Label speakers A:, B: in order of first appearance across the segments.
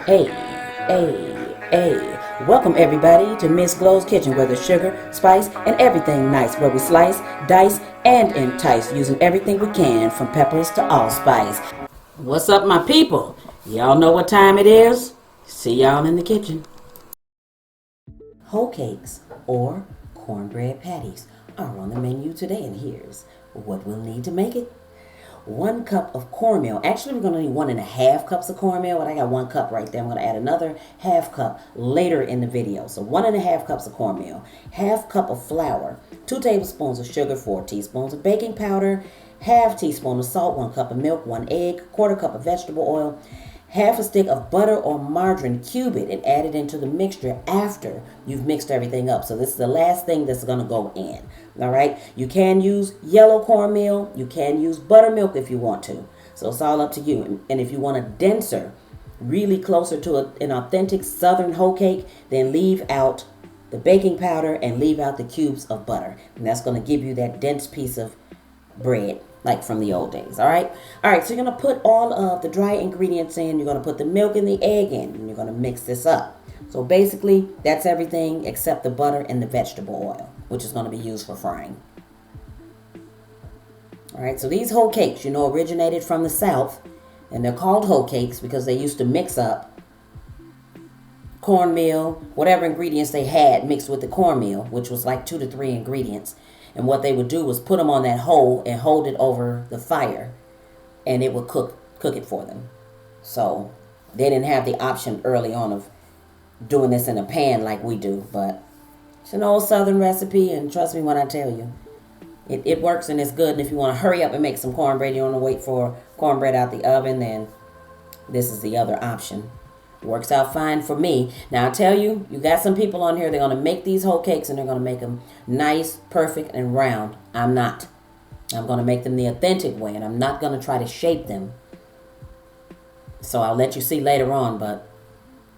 A: Hey, hey. Welcome everybody to Miss Glow's Kitchen, where there's sugar, spice, and everything nice, where we slice, dice, and entice, using everything we can, from peppers to allspice. What's up, my people? Y'all know what time it is? See y'all in the kitchen. Hoecakes, or cornbread patties, are on the menu today, and here's what we'll need to make it. 1 cup of cornmeal. Actually, we're going to need 1.5 cups of cornmeal, but I got 1 cup right there. I'm going to add another half cup later in the video. So 1.5 cups of cornmeal, half cup of flour, 2 tablespoons of sugar, 4 teaspoons of baking powder, half teaspoon of salt, 1 cup of milk, 1 egg, quarter cup of vegetable oil, half a stick of butter or margarine. Cube it and add it into the mixture after you've mixed everything up. So this is the last thing that's going to go in. All right. You can use yellow cornmeal. You can use buttermilk if you want to. So it's all up to you. And if you want a denser, really closer to an authentic Southern hoe cake, then leave out the baking powder and leave out the cubes of butter. And that's going to give you that dense piece of bread like from the old days. All right, so you're going to put all of the dry ingredients in. You're going to put the milk and the egg in, and you're going to mix this up. So basically, that's everything except the butter and the vegetable oil, which is going to be used for frying. All right, so these hoe cakes, originated from the South, and they're called hoe cakes because they used to mix up cornmeal, whatever ingredients they had mixed with the cornmeal, which was like 2 to 3 ingredients. And what they would do was put them on that hoe and hold it over the fire, and it would cook it for them. So they didn't have the option early on of doing this in a pan like we do, but it's an old Southern recipe, and trust me when I tell you, it works and it's good. And if you want to hurry up and make some cornbread, you don't want to wait for cornbread out the oven, then this is the other option. Works out fine for me. Now I tell you, you got some people on here, they're going to make these hoe cakes and they're going to make them nice, perfect, and round. I'm not. I'm going to make them the authentic way, and I'm not going to try to shape them. So I'll let you see later on, but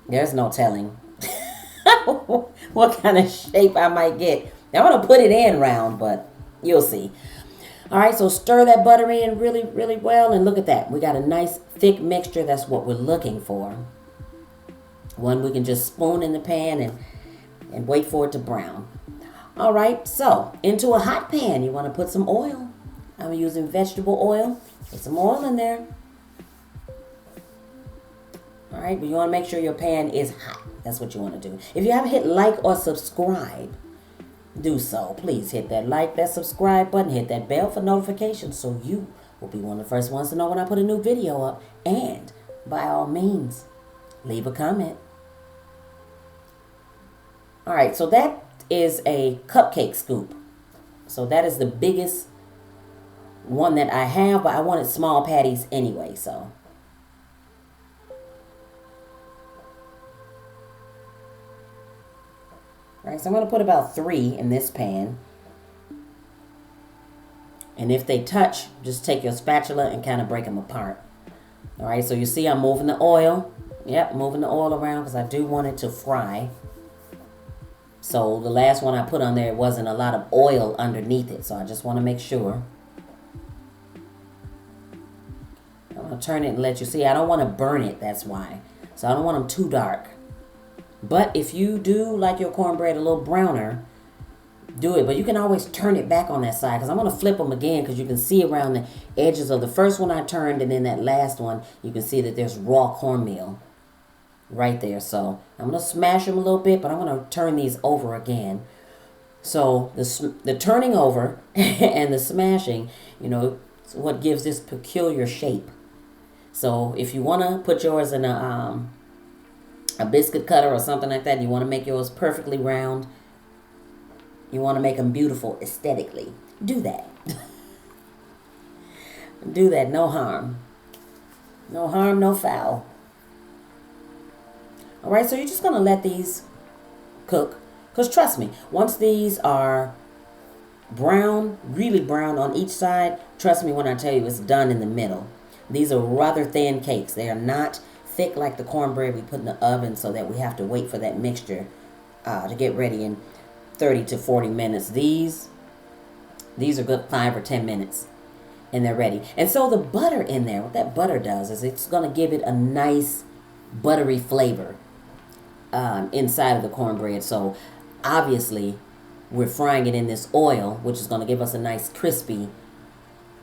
A: there's no telling what kind of shape I might get. I'm going to put it in round, but you'll see. All right, so stir that butter in really, really well, and look at that. We got a nice thick mixture. That's what we're looking for. One we can just spoon in the pan and wait for it to brown. All right, so into a hot pan, you want to put some oil. I'm using vegetable oil. Put some oil in there. All right, but you want to make sure your pan is hot. That's what you want to do. If you haven't hit like or subscribe, do so. Please hit that like, that subscribe button, hit that bell for notifications so you will be one of the first ones to know when I put a new video up. And by all means, leave a comment. All right, so that is a cupcake scoop. So that is the biggest one that I have, but I wanted small patties anyway, so. All right, so I'm going to put about 3 in this pan. And if they touch, just take your spatula and kind of break them apart. All right, so you see I'm moving the oil. Yep, moving the oil around because I do want it to fry. So the last one I put on there wasn't a lot of oil underneath it. So I just want to make sure. I'm going to turn it and let you see. I don't want to burn it. That's why. So I don't want them too dark. But if you do like your cornbread a little browner, do it. But you can always turn it back on that side. Because I'm going to flip them again. Because you can see around the edges of the first one I turned. And then that last one, you can see that there's raw cornmeal right there. So I'm going to smash them a little bit, but I'm going to turn these over again. So the turning over and the smashing, is what gives this peculiar shape. So if you want to put yours in a biscuit cutter or something like that, you want to make yours perfectly round, you want to make them beautiful aesthetically, do that. Do that, no harm. No harm, no foul. All right, so you're just going to let these cook. Because trust me, once these are brown, really brown on each side, trust me when I tell you it's done in the middle. These are rather thin cakes. They are not thick like the cornbread we put in the oven so that we have to wait for that mixture to get ready in 30 to 40 minutes. These are good 5 or 10 minutes. And they're ready. And so the butter in there, what that butter does is it's going to give it a nice buttery flavor inside of the cornbread. So obviously we're frying it in this oil, which is going to give us a nice crispy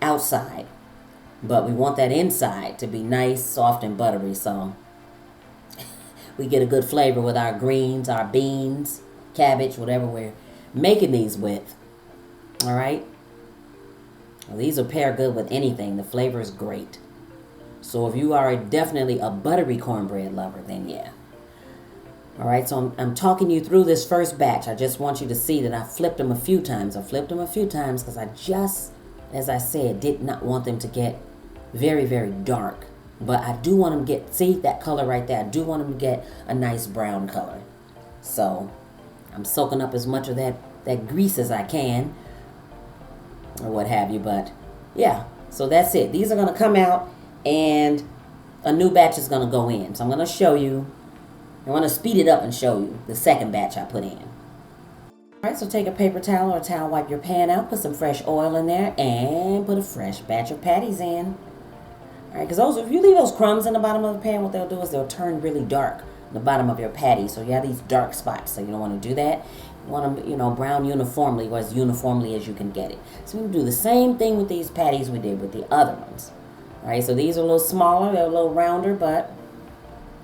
A: outside. But we want that inside to be nice, soft, and buttery. So we get a good flavor with our greens, our beans, cabbage, whatever we're making these with. All right. Well, these will pair good with anything. The flavor is great. So if you are definitely a buttery cornbread lover, then yeah. All right, so I'm talking you through this first batch. I just want you to see that I flipped them a few times. I flipped them a few times because I just, as I said, did not want them to get very, very dark. But I do want them to get, see that color right there? I do want them to get a nice brown color. So I'm soaking up as much of that grease as I can or what have you. But yeah, so that's it. These are going to come out and a new batch is going to go in. So I'm going to show you. I want to speed it up and show you the second batch I put in. All right, so take a paper towel or a towel, wipe your pan out, put some fresh oil in there, and put a fresh batch of patties in. All right, because if you leave those crumbs in the bottom of the pan, what they'll do is they'll turn really dark in the bottom of your patty. So you have these dark spots, so you don't want to do that. You want them, brown uniformly, or as uniformly as you can get it. So we can do the same thing with these patties we did with the other ones. All right, so these are a little smaller, they're a little rounder, but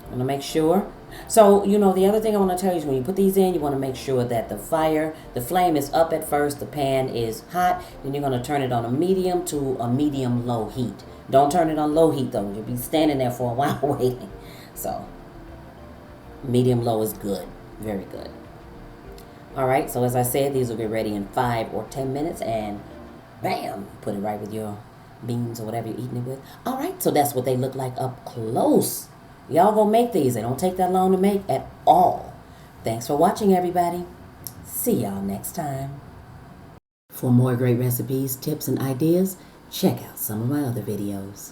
A: I'm going to make sure. So, the other thing I want to tell you is when you put these in, you want to make sure that the flame is up at first, the pan is hot, then you're going to turn it on a medium to a medium-low heat. Don't turn it on low heat, though. You'll be standing there for a while waiting. So, medium-low is good. Very good. All right, so as I said, these will get ready in 5 or 10 minutes, and bam, put it right with your beans or whatever you're eating it with. All right, so that's what they look like up close. Y'all go make these. They don't take that long to make at all. Thanks for watching, everybody. See y'all next time. For more great recipes, tips, and ideas, check out some of my other videos.